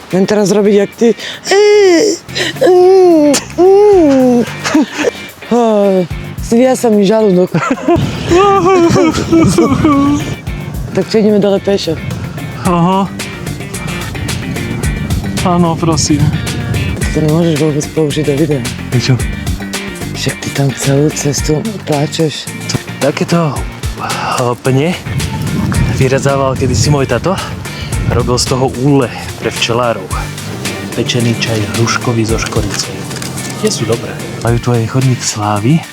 Len teraz robiť jak ty. Zvíja sa mi žalúdok. Tak čo, ideme dole pešo? Aha. Áno, prosím. To nemôžeš vôbec použiť do videa. Čo? Však ty tam celú cestu pláčeš. Takéto pne vyrezával kedysi môj tato. Robil z toho úle pre včelárov. Pečený čaj hruškový so škoricou. Tie sú dobré. Majú tu aj chodník slávy.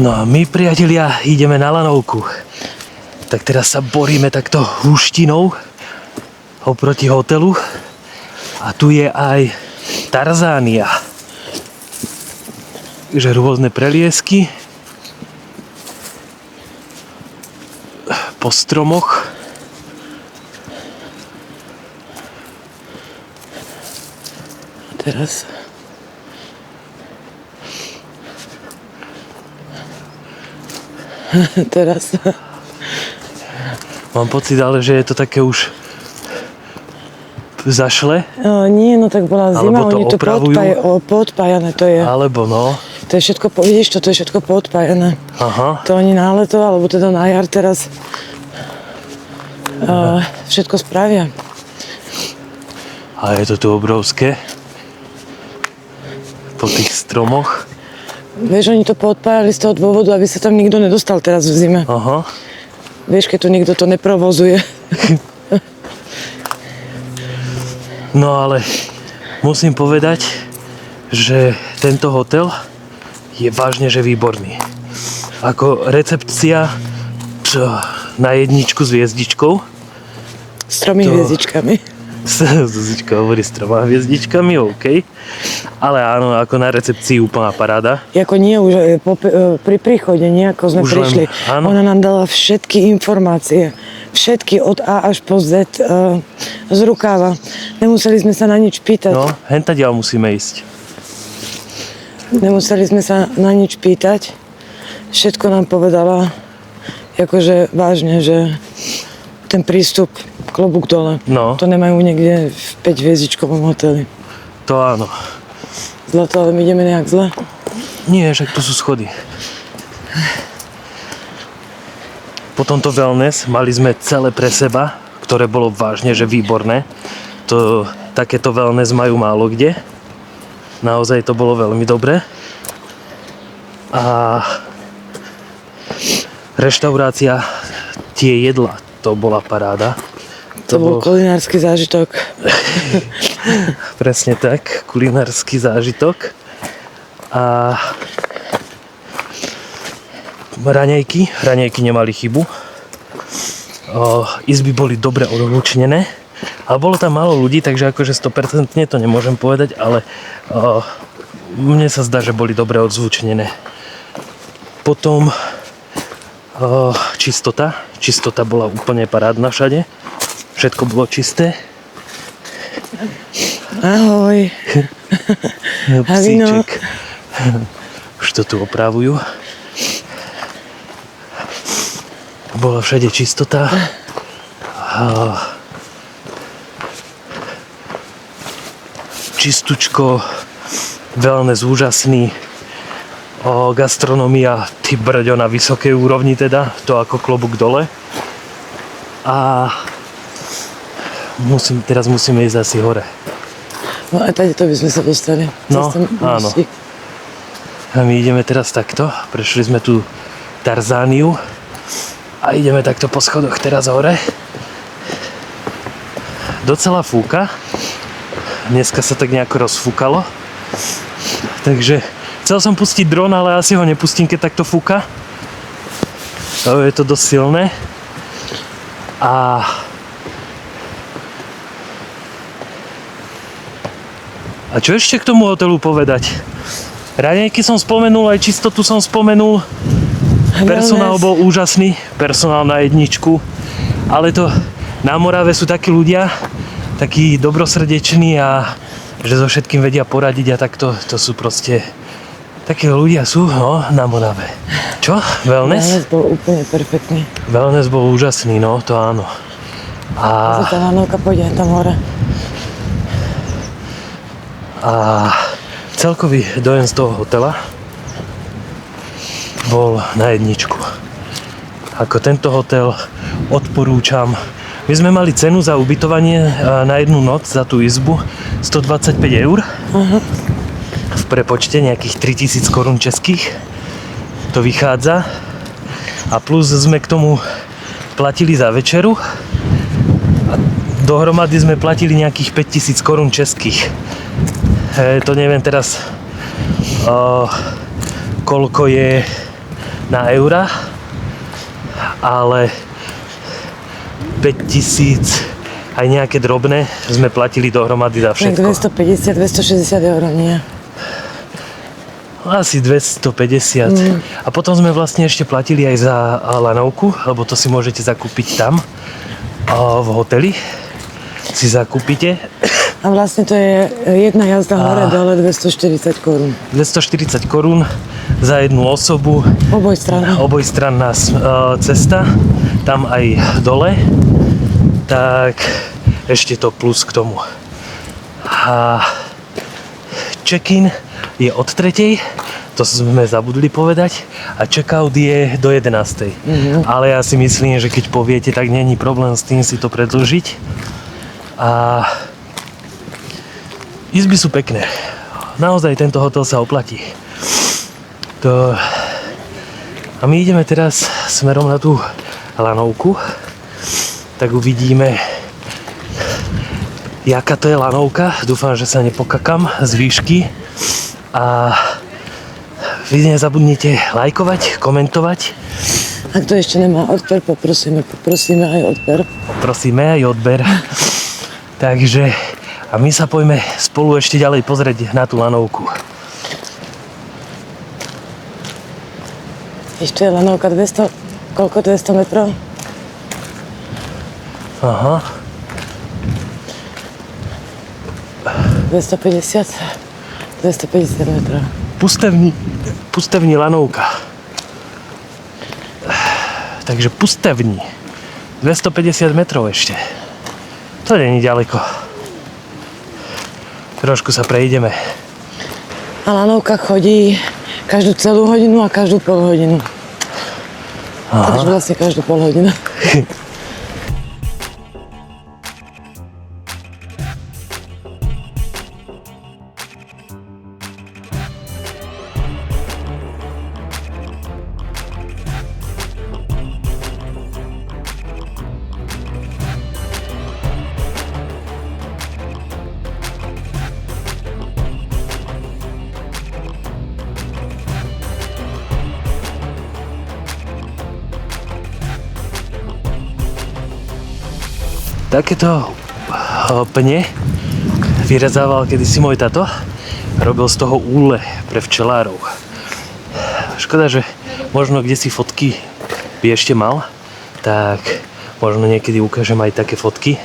No a my, priatelia, ideme na lanovku. Tak teraz sa boríme takto húštinou oproti hotelu. A tu je aj Tarzánia. Takže rôzne preliesky po stromoch. Teraz Mám pocit, ale že je to také už zašle. Nie, no tak bola zima, Alebo to oni to podpájané to je. Alebo no. To je všetko, vidíš, to je všetko podpájané. Aha. To oni na leto, alebo teda na jar teraz všetko spravia. A je to tu obrovské. Po tých stromoch. Vieš, oni to podpájali z toho dôvodu, aby sa tam nikto nedostal teraz v zime. Aha. Vieš, keď tu nikto to neprovozuje. No ale musím povedať, že tento hotel je vážne, že výborný. Ako recepcia na jedničku s hviezdičkou. S 3 hviezdičkami. Zuzička hovorí s 3 hviezdičkami, OK. Ale áno, ako na recepcii úplná paráda. Ako nie, už pri príchode, nie ako sme Už prišli. áno. Ona nám dala všetky informácie. Všetky od A až po Z z rukáva. Nemuseli sme sa na nič pýtať. No, hentadiaľ musíme ísť. Nemuseli sme sa na nič pýtať. Všetko nám povedala, akože vážne, že ten prístup klobúk dole. No. To nemajú niekde v 5-hviezdičkovom hoteli. To áno. Zle to, ale my ideme nejak zle. Nie, však to sú schody. Po tomto wellness mali sme celé pre seba, ktoré bolo vážne, že výborné. Takéto wellness majú málo kde. Naozaj to bolo veľmi dobré. A reštaurácia, tie jedla, to bola paráda. To bol kulinársky zážitok. Presne tak, kulinársky zážitok. A raňajky nemali chybu. Izby boli dobre odhlučnené. Ale bolo tam málo ľudí, takže akože 100% to nemôžem povedať, ale mne sa zdá, že boli dobre odzvučnené. Potom čistota. Čistota bola úplne parádna všade. Všetko bolo čisté. Ahoj. Psíček. Už to tu opravujú. Bola všade čistota. Čistučko, wellness úžasný. Gastronomia, ty brďo, na vysokej úrovni teda, to ako klobúk dole. A teraz musíme ísť asi hore. No a tady to by sme sa dostali. No, áno. A my ideme teraz takto, prešli sme tu Tarzániu a ideme takto po schodoch teraz hore. Docela fúka. Dneska sa tak nejako rozfúkalo. Takže chcel som pustiť dron, ale asi ho nepustím, keď takto fúka. Je to dosť silné. A čo ešte k tomu hotelu povedať? Raňajky som spomenul, aj čistotu som spomenul. Personál bol úžasný, personál na jedničku. Ale to na Morave sú takí ľudia, takí dobrosrdeční a že so všetkým vedia poradiť a takto, to sú proste takí ľudia sú, no, na Morave. Čo? Wellness? Wellness bol úplne perfektný. Wellness bol úžasný, no, to áno. A tá lanovka pôjde tam hore. A celkový dojem z toho hotela bol na jedničku. Ako tento hotel odporúčam. My sme mali cenu za ubytovanie na jednu noc za tú izbu 125 eur. V prepočte nejakých 3000 korún českých. To vychádza. A plus sme k tomu platili za večeru. A dohromady sme platili nejakých 5000 korún českých. To neviem teraz koľko je na eura, ale 5000 aj nejaké drobné sme platili dohromady za všetko. 250-260 eur, nie? Asi 250. A potom sme vlastne ešte platili aj za lanovku, lebo to si môžete zakúpiť tam v hoteli. Si zakúpite. A vlastne to je jedna jazda hore dole 240 korún. 240 korún za jednu osobu. Obojstranná cesta. Tam aj dole. Tak ešte to plus k tomu. A check-in je od 3:00. To sme zabudli povedať. A check-out je do 11:00. Ale ja si myslím, že keď poviete, tak není problém s tým si to predĺžiť. A izby sú pekné. Naozaj tento hotel sa oplatí. A my ideme teraz smerom na tú lanovku. Tak uvidíme, jaká to je lanovka. Dúfam, že sa nepokakam z výšky. A vy nezabudnite lajkovať, komentovať. Ak to ešte nemá odber, poprosíme aj odber. Poprosíme aj odber. Takže a my sa poďme spolu ešte ďalej pozrieť na tú lanovku. Ešte je lanovka 200, koľko 200 metrov? Aha. 250 metrov. Pustevní lanovka. Takže pustevní. 250 metrov ešte. To nie je ďaleko. Trošku sa prejdeme. A lanovka chodí každú celú hodinu a každú pol hodinu. Takže vlastne každú pol hodinu. Takéto pne vyrezával kedysi môj tato. Robil z toho úle pre včelárov. Škoda, že možno kde si fotky by ešte mal, tak možno niekedy ukážem aj také fotky,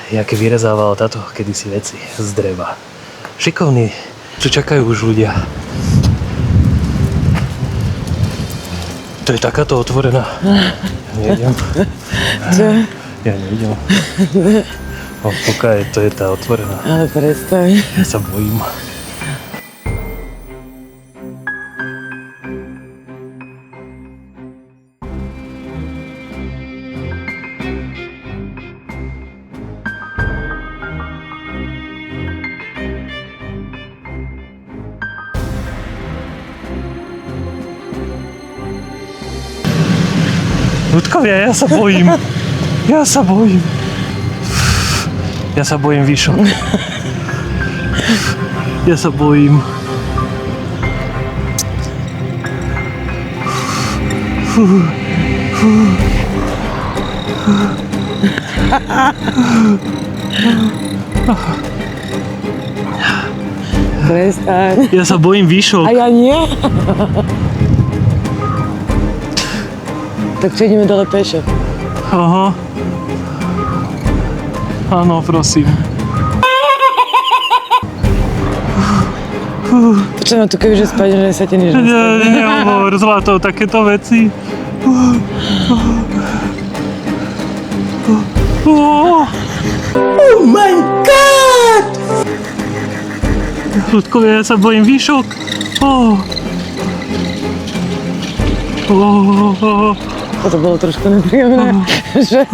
jaké vyrezával tato kedysi veci z dreva. Šikovní, čo čakajú už ľudia. To je takáto otvorená. Nejdem. Čo? Ja nejdem. Pokiaľ to je tá otvorená. Ale prestaň. Ja sa bojím. Ľudkovia, ja sa bojím. Ja sa bojím. Ja sa bojím výšok. Ja sa bojím. Prestaň. Ja sa bojím výšok. A ja nie. Tak čo ideme dole pešo? Aha. Áno, prosím. Počujem, tu kebyže spadne, že sa ti nič nestane. Nehovor, zlato, takéto veci. Oh my god! Ľudkovia, ja sa bojím výšok. To bolo trošku nepríjemné, že?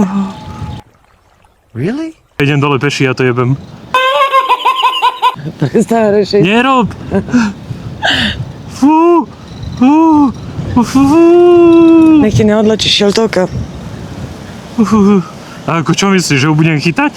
Really? Idem dole peši, ja to jebem. Prestaň rešiť. Nerob! Fú! Nech ti neodlačí šiltovka. A ako čo myslíš, že ho budem chytať?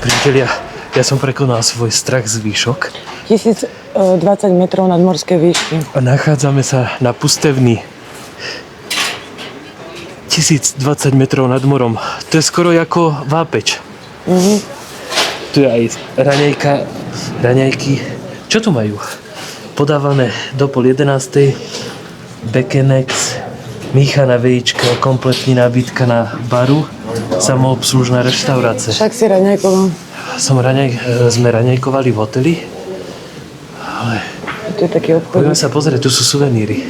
Priatelia, ja som prekonal svoj strach z výšok 1020 metrov nad morské výšky. a nachádzame sa na pustevni 1020 metrov nad morom. To je skoro ako Vápeč. Tu je aj raňajky. Čo tu majú? Podávané do 10:30, Bekenex, míchaná vajíčka, kompletní nábytka na baru, samoobslužná reštaurácia. Však si raňajkoval. Sme raňajkovali v hoteli, ale Tu je taký poďme obchod. sa pozrieť, tu sú suveníry.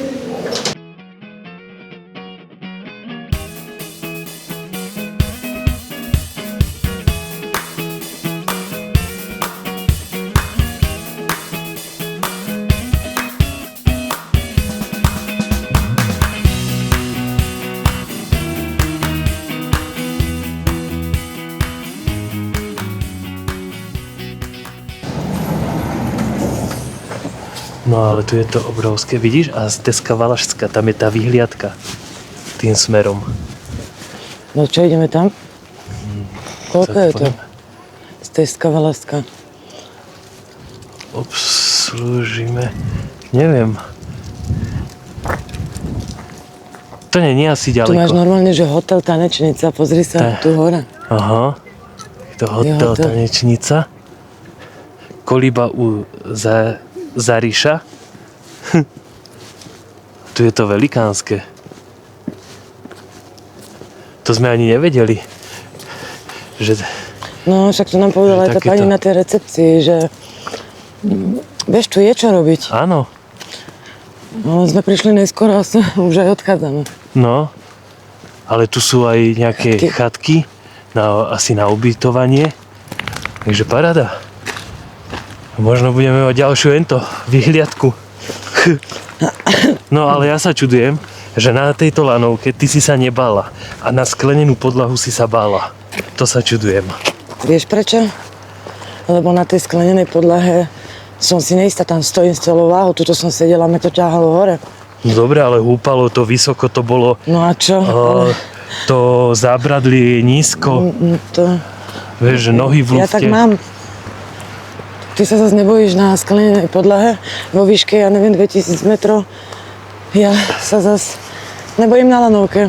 No ale tu je to obrovské, vidíš? A z Deska Valašska, tam je tá vyhliadka tým smerom. No čo, ideme tam? Koľko je to? poďme. Z tej skavalaska. Obslúžime, neviem. To nie je asi Tu máš ďaleko. normálne, že hotel Tanečnica, pozri sa, tu hore. Aha, to hotel hotel. Tanečnica. Kolíba u Zaríša. Tu je to velikánske. To sme ani nevedeli. Že No, však to nám povedala aj tá takéto. pani na tej recepcii, že vieš, tu je čo robiť. áno, No, sme prišli neskoro a už aj odchádzame. no. Ale tu sú aj nejaké chatky asi na ubytovanie. Takže paráda. Možno budeme mať ďalšiu vyhliadku. No ale ja sa čudujem, že na tejto lanovke ty si sa nebála a na sklenenú podlahu si sa bála. To sa čudujem. Vieš prečo? Lebo na tej sklenenej podlahe som si neistá, tam stojím s celou váhou, tuto som sedela, ma to ťahalo hore. No dobre, ale húpalo to vysoko, to bolo... No a čo? To zábradlie je nízko. To... Vieš, že nohy v lufte. Ja tak mám. Ty sa zase nebojíš na sklenenej podlahe vo výške, ja neviem, 2000 metrov. Ja sa zase nebojím na lanovke.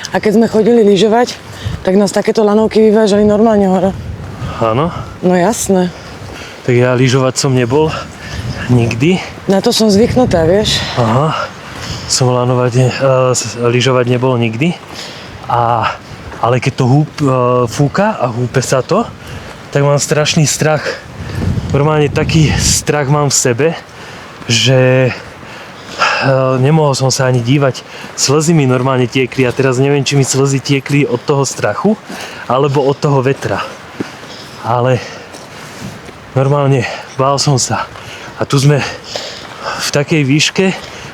A keď sme chodili lyžovať, tak nás takéto lanovky vyvážali normálne hore. Áno? No jasné. Tak ja lyžovať som nebol nikdy. Na to som zvyknutá, vieš. Aha. Som lyžovať nebol nikdy. Ale keď to fúka a húpe sa to, tak mám strašný strach. Normálne taký strach mám v sebe, že nemohol som sa ani dívať. Slzy mi normálne tiekli a teraz neviem, či mi slzy tiekli od toho strachu alebo od toho vetra. Ale normálne bál som sa. A tu sme v takej výške,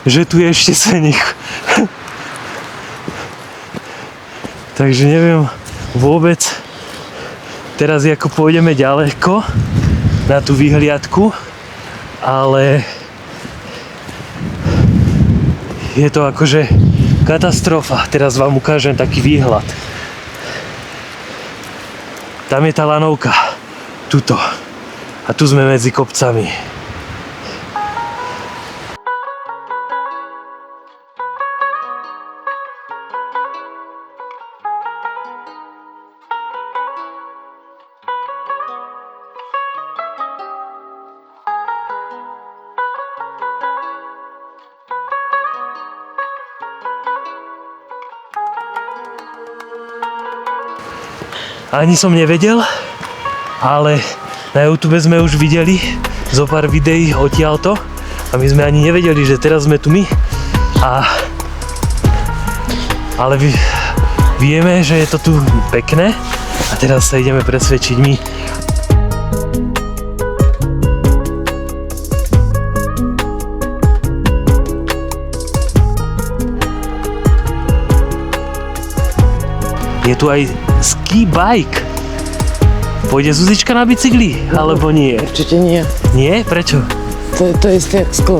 že tu je ešte seník. Takže neviem vôbec teraz ako pôjdeme ďaleko na tú vyhliadku, ale je to akože katastrofa. Teraz vám ukážem taký výhľad. Tam je tá lanovka. Tuto. A tu sme medzi kopcami. Ani som nevedel, ale na YouTube sme už videli zo pár videí odtiaľto a my sme ani nevedeli, že teraz sme tu my. Ale vieme, že je to tu pekné a teraz sa ideme presvedčiť my. Je tu aj ski bike. Pôjde Zuzička na bicykli, alebo nie? Určite nie. Nie? Prečo? To je isté jak sklo.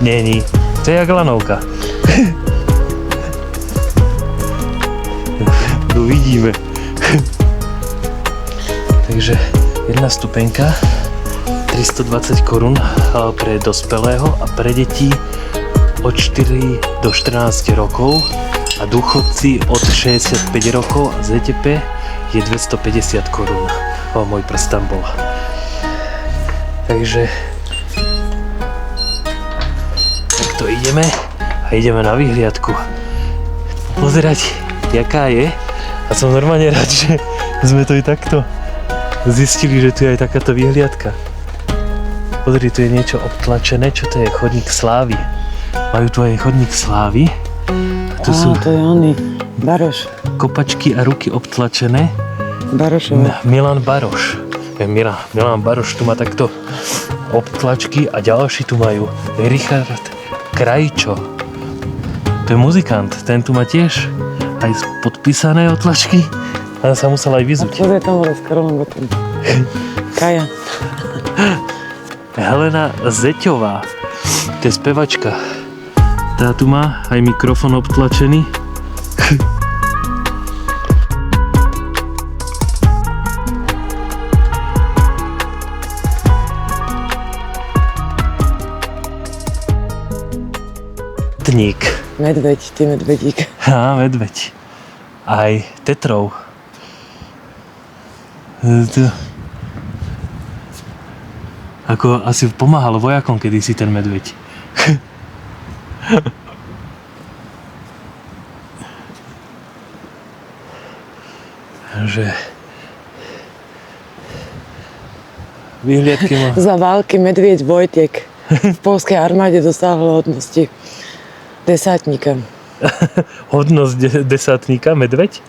Nie. To je jak lanovka. Uvidíme. Takže jedna stupenka, 320 korún pre dospelého a pre deti od 4 do 14 rokov. A dôchodci od 65 rokov a ZTP je 250 korún. Môj prst tam bol. Takže takto ideme a ideme na vyhliadku. Pozerať, jaká je. A som normálne rád, že sme to i takto zistili, že tu je aj takáto vyhliadka. Pozri, tu je niečo obtlačené. Čo to je? Chodník slávy. Majú tu aj chodník slávy. Tu sú to je oný, Baroš. kopačky a ruky obtlačené. Barošové. Milan Baroš. Milan Baroš tu má takto obtlačky a ďalší tu majú Richard Krajčo. To je muzikant, ten tu má tiež aj podpísané otlačky. A sa musel aj vyzuť. Pozrie tam vole s Karolom Gottom. Kaja. Helena Zeťová. To je spevačka. Tá tu má aj mikrofón obtlačený. Tník. Medveď, ty medvedík. Medveď. Aj tetrov. Ako asi pomáhal vojakom kedysi ten medveď. Že vyhliadky má... Za války medvieď Vojtek v polskej armáde dosáhol hodnosti desátnika. Hodnosť desátnika, medveď?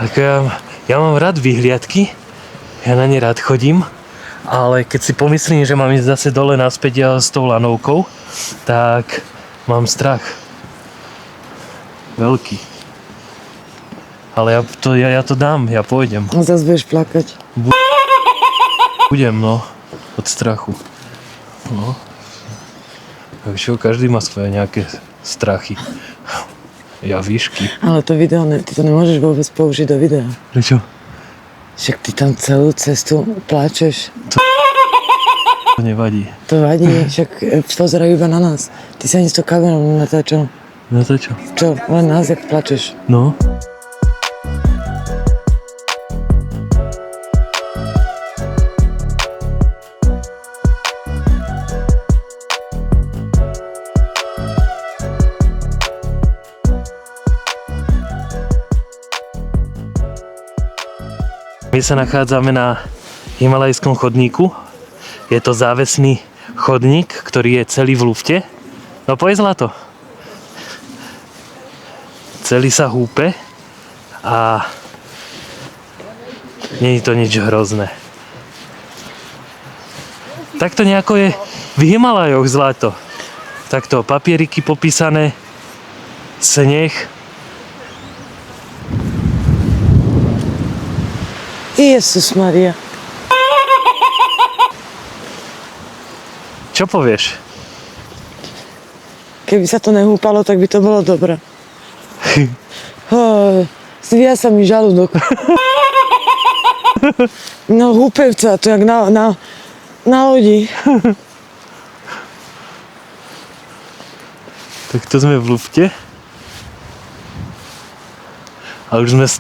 Ako ja mám rád vyhliadky, ja na ne rád chodím, ale keď si pomyslím, že mám ísť zase dole naspäť s tou lanovkou, tak mám strach. Veľký. Ale ja to dám, ja pôjdem. A zase budeš plakať. Budem, no. Od strachu. No. Tak čo, každý má svoje nejaké strachy. Ja výšky. Ale to video, ty to nemôžeš vôbec použiť do videa. Prečo? Však ty tam celú cestu pláčeš. To nevadí. To vadí, však pozerajú iba na nás. Ty sa ani s tou kamerou nenatáčal. No to čo? Čo, len nás, jak plačeš. No. My sa nachádzame na Himalajskom chodníku. Je to závesný chodník, ktorý je celý v lufte. No poď zlato. Celý sa húpe a nie je to nič hrozné. Takto nejako je v Himalajoch zlato. Takto papieriky popísané, sneh. Jezus Maria. Čo povieš? Keby sa to nehúpalo, tak by to bolo dobré. Zvíja sa mi žalúdok. No húpevca, to jak na lodi. Tak to sme v lufte. A už sme v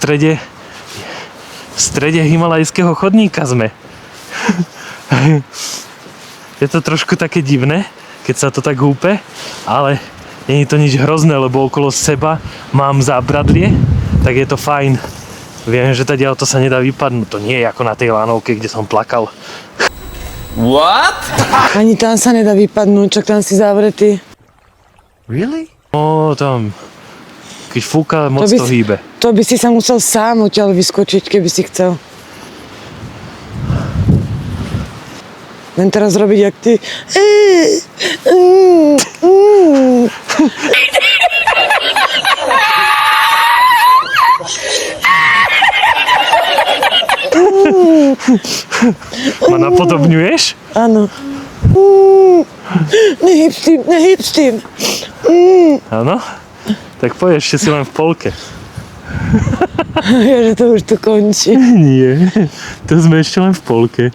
strede himalajského chodníka sme. Je to trošku také divné, keď sa to tak húpe, ale nie je to nič hrozné, lebo okolo seba mám zábradlie, tak je to fajn. Viem, že teda to sa nedá vypadnúť. To nie je ako na tej lanovke, kde som plakal. What? Ani tam sa nedá vypadnúť, čak tam si zavretý. Really? No tam, keď fúka, moc to hýbe. To by si sa musel sám odtiaľ vyskočiť, keby si chcel. Len teraz robiť jak ty. Ma napodobňuješ? Áno. Nehyb s tým. Áno? Tak poď, ešte si len v polke. Ja, že to už tu končí. Nie, to sme ešte len v polke.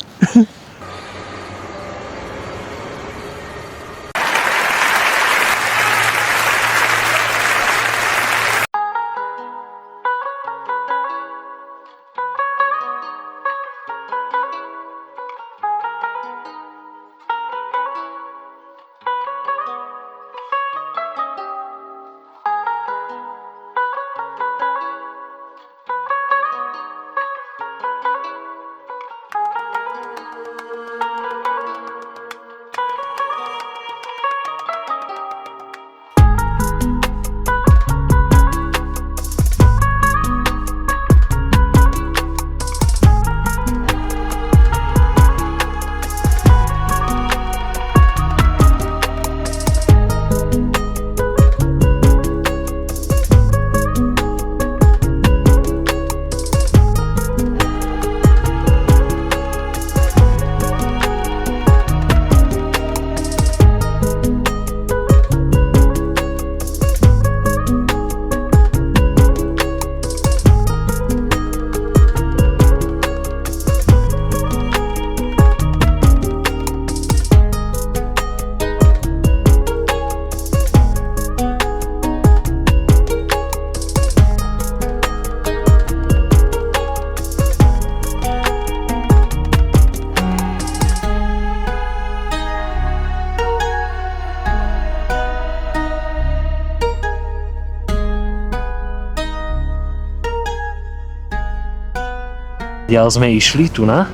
Ďalej sme išli tu na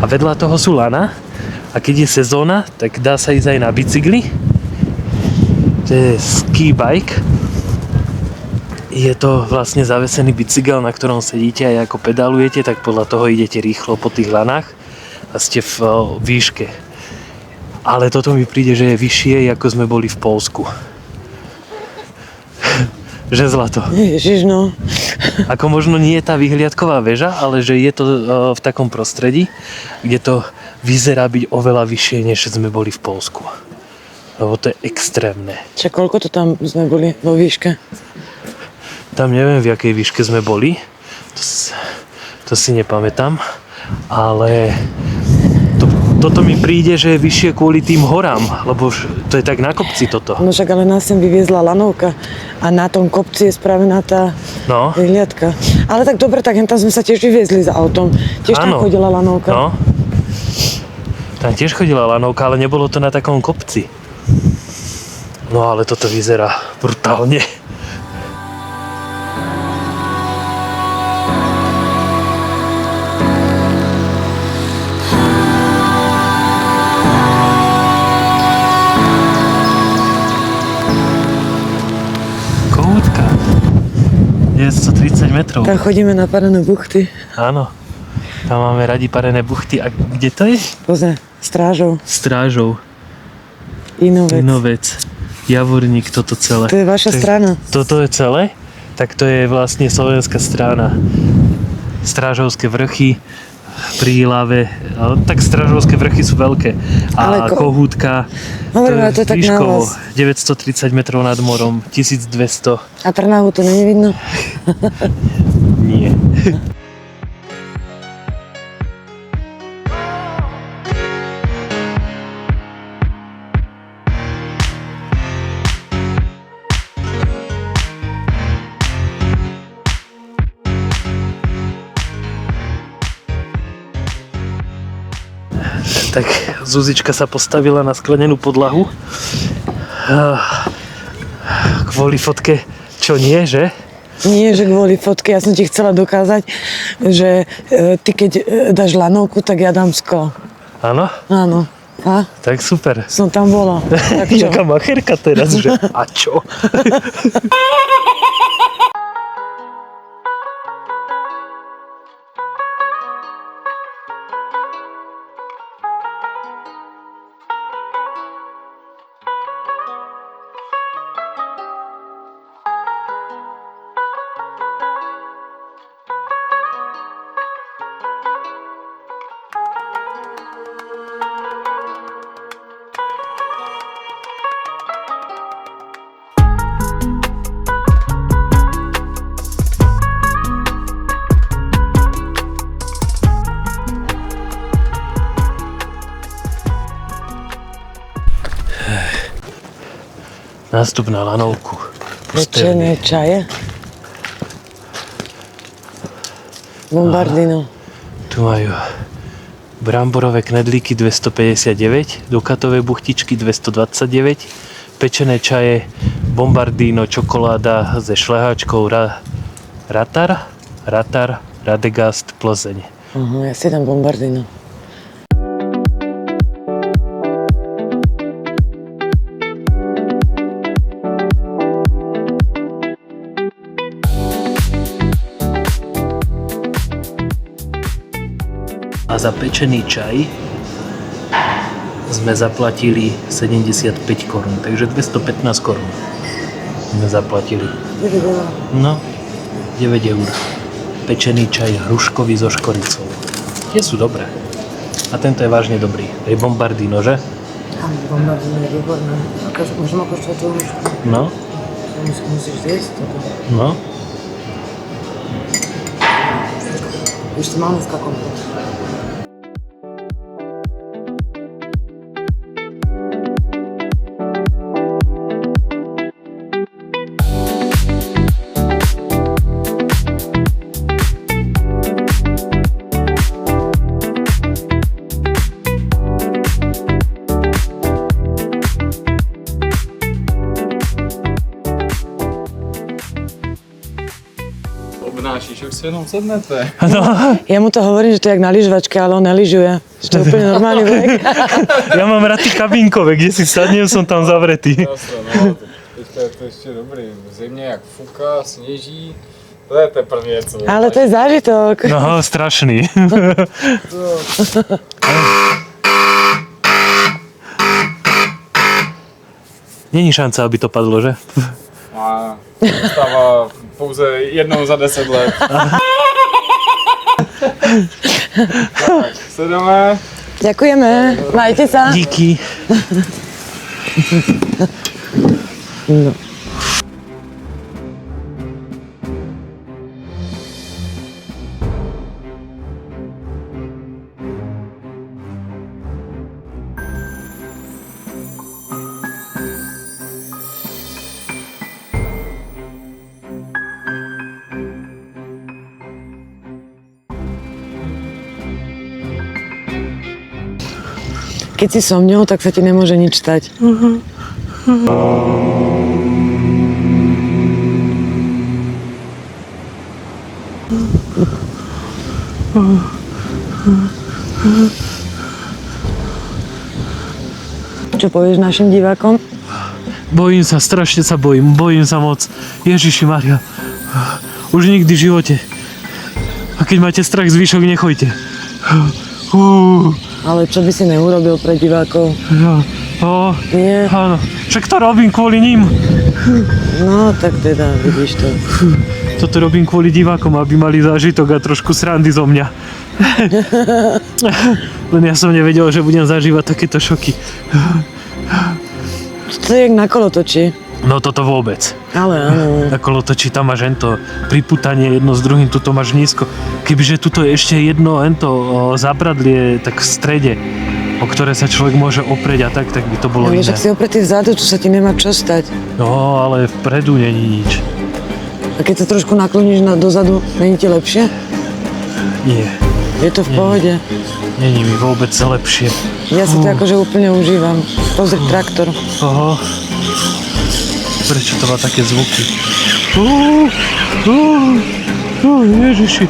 a vedľa toho sú lana a keď je sezóna, tak dá sa ísť aj na bicykli. To je ski bike. Je to vlastne zavesený bicykel, na ktorom sedíte a ako pedalujete, tak podľa toho idete rýchlo po tých lanách a ste v výške. Ale toto mi príde, že je vyššie, ako sme boli v Poľsku. Že zlato. Ježiš, no. Ako možno nie je tá vyhliadková väža, ale že je to v takom prostredí, kde to vyzerá byť oveľa vyššie, než sme boli v Poľsku. Lebo to je extrémne. Čiže koľko to tam sme boli vo výške? Tam neviem, v jakej výške sme boli. To si nepamätám. Ale toto mi príde, že je vyššie kvôli tým horám. Lebo to je tak na kopci toto. No však ale nás sem vyviezla lanovka a na tom kopci je spravená tá vyhliadka. Ale tak dobre, tak tam sme sa tiež vyviezli za autom. Tiež tam chodila lanovka. No. Tam tiež chodila lanovka, ale nebolo to na takom kopci. No ale toto vyzerá brutálne. Kohútka. 930 metrov. Tam chodíme na Parené buchty. Áno. Tam máme radi Parené buchty. A kde to je? Pozri, strážou. Strážou. Inovec. Javorník, toto celé. To je vaša strana. Toto je celé? Tak to je vlastne slovenská strana. Strážovské vrchy pri Ilave. Tak Strážovské vrchy sú veľké. A Kohútka, to je tak výškovo 930 metrov nad morom, 1200. A Trnavu to není vidno? Nie. Tak Zuzička sa postavila na sklenenú podlahu. Kvôli fotke, čo nie, že? Nie, že kvôli fotke. Ja som ti chcela dokázať, že ty keď dáš lanovku, tak ja dám sklo. Áno? Áno. A? Tak super. Som tam bola. Tak čo? Jaká macherka teraz, že? A čo? Nástup na lanovku. Pečené čaje. Bombardino. Tu majú bramborové knedlíky 259, dukatové buchtičky 229, pečené čaje, bombardino, čokoláda se šleháčkou Ratar, Radegast, Plzeň. Ja si dám bombardino. A za pečený čaj sme zaplatili 75 korún, takže 215 korún sme zaplatili. No, 9 eur. Pečený čaj hruškový so škoricou. Tie sú dobré. A tento je vážne dobrý. To je bombardino, že? Áno, bombardino je výborné. Môžem okoštovať tú hrušku? No. Musíš zjesť toto. No. Ešte mám dneska komplet. Obnášíš, už si jenom sednete. Ja mu to hovorím, že to je jak na lyžovačke, ale on nelyžuje. Že to je úplne normálny vek. Ja mám rád tie kabínkové, kde si sadnem, som tam zavretý. Jasno, no, teďka je to ještě dobrý. V zimě jak fuká, sněží, to je teprve něco. Ale to je zážitok. No, strašný. Není šanca, aby to padlo, že? Má stává pouze jednou za 10 let. Tak, sedeme. Ďakujeme, majte sa. Díky. Keď si so mňou, tak sa ti nemôže nič stať. Čo povieš našim divákom? Bojím sa, strašne sa bojím sa moc. Ježiši Maria, už nikdy v živote. A keď máte strach, zvyšok nechoďte. Ale čo by si neurobil pre divákov? Nie? Áno, však to robím kvôli ním. No, tak teda, vidíš to. Toto robím kvôli divákom, aby mali zážitok a trošku srandy zo mňa. Len ja som nevedel, že budem zažívať takéto šoky. To je jak na kolotoči. No toto vôbec. Ale áno. Na kolotoči tam máš ento priputanie jedno s druhým, tuto máš nízko. Kebyže tuto je ešte jedno zábradlie tak v strede, o ktoré sa človek môže oprieť a tak by to bolo Ale iné. však si opretý vzadu, tu sa ti nemá čo stať. No, ale vpredu není nič. A keď sa trošku nakloníš dozadu, není ti lepšie? Nie, Je to v pohode. není mi vôbec lepšie. Ja si to akože úplne užívam. Pozri traktor. Oho. Prečo to má také zvuky? Ježiši.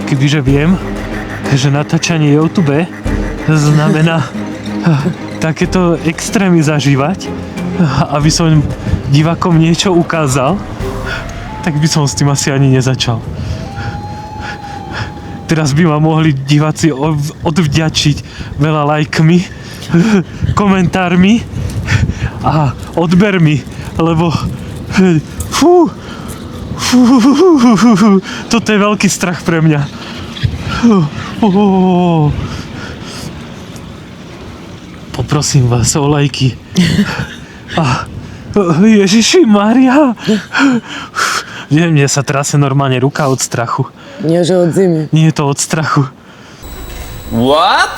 Kebyže viem, že natáčanie YouTube znamená takéto extrémy zažívať, aby som divákom niečo ukázal, tak by som s tým asi ani nezačal. Teraz by ma mohli diváci odvďačiť veľa lajkmi, komentármi a odbermi, lebo toto je veľký strach pre mňa. Poprosím vás o lajky. Ježiši Maria. Mne sa trase normálne ruka od strachu. Nie, že od zimy. Nie je to od strachu. What?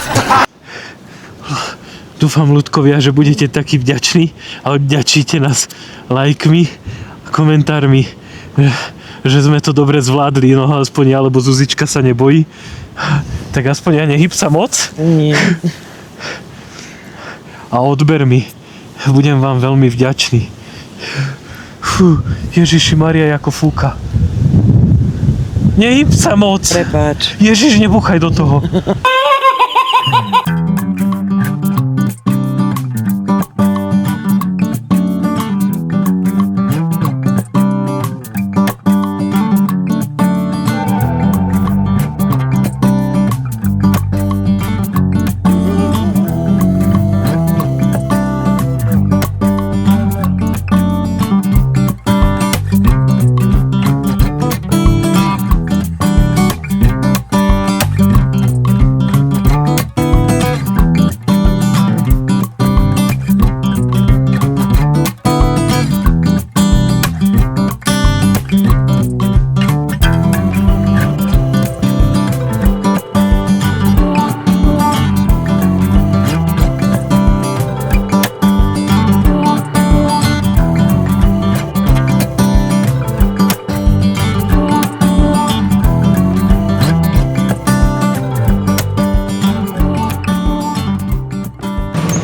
Dúfam, ľudkovia, že budete takí vďační a odďačíte nás lajkmi a komentármi, že sme to dobre zvládli, no aspoň ja, lebo Zuzička sa nebojí. Tak aspoň ja nehyb sa moc. Nie. A odbermi. Budem vám veľmi vďačný. Ježiši Maria, ako fúka. Nehyb sa moc. Prepáč. Ježiš, nebuchaj do toho.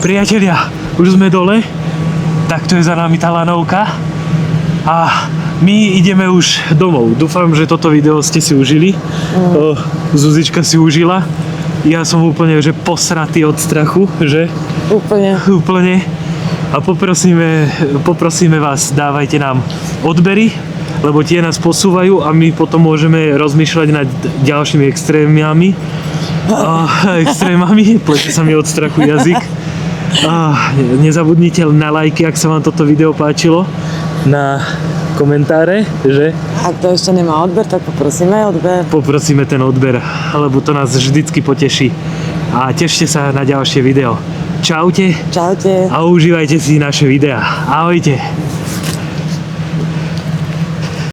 Priatelia, už sme dole, takto je za nami tá lanovka a my ideme už domov. Dúfam, že toto video ste si užili. Zuzička si užila. Ja som úplne že posratý od strachu, že? Úplne. Úplne. A poprosíme vás, dávajte nám odbery, lebo tie nás posúvajú a my potom môžeme rozmýšľať nad ďalšími extrémiami. extrémami, plete sa mi od strachu jazyk. Nezabudnite na lajky, ak sa vám toto video páčilo, na komentáre, že? Ak to ešte nemá odber, tak poprosíme odber. Poprosíme ten odber, lebo to nás vždycky poteší. A tešte sa na ďalšie video. Čaute Čaute. a užívajte si naše videá. Ahojte.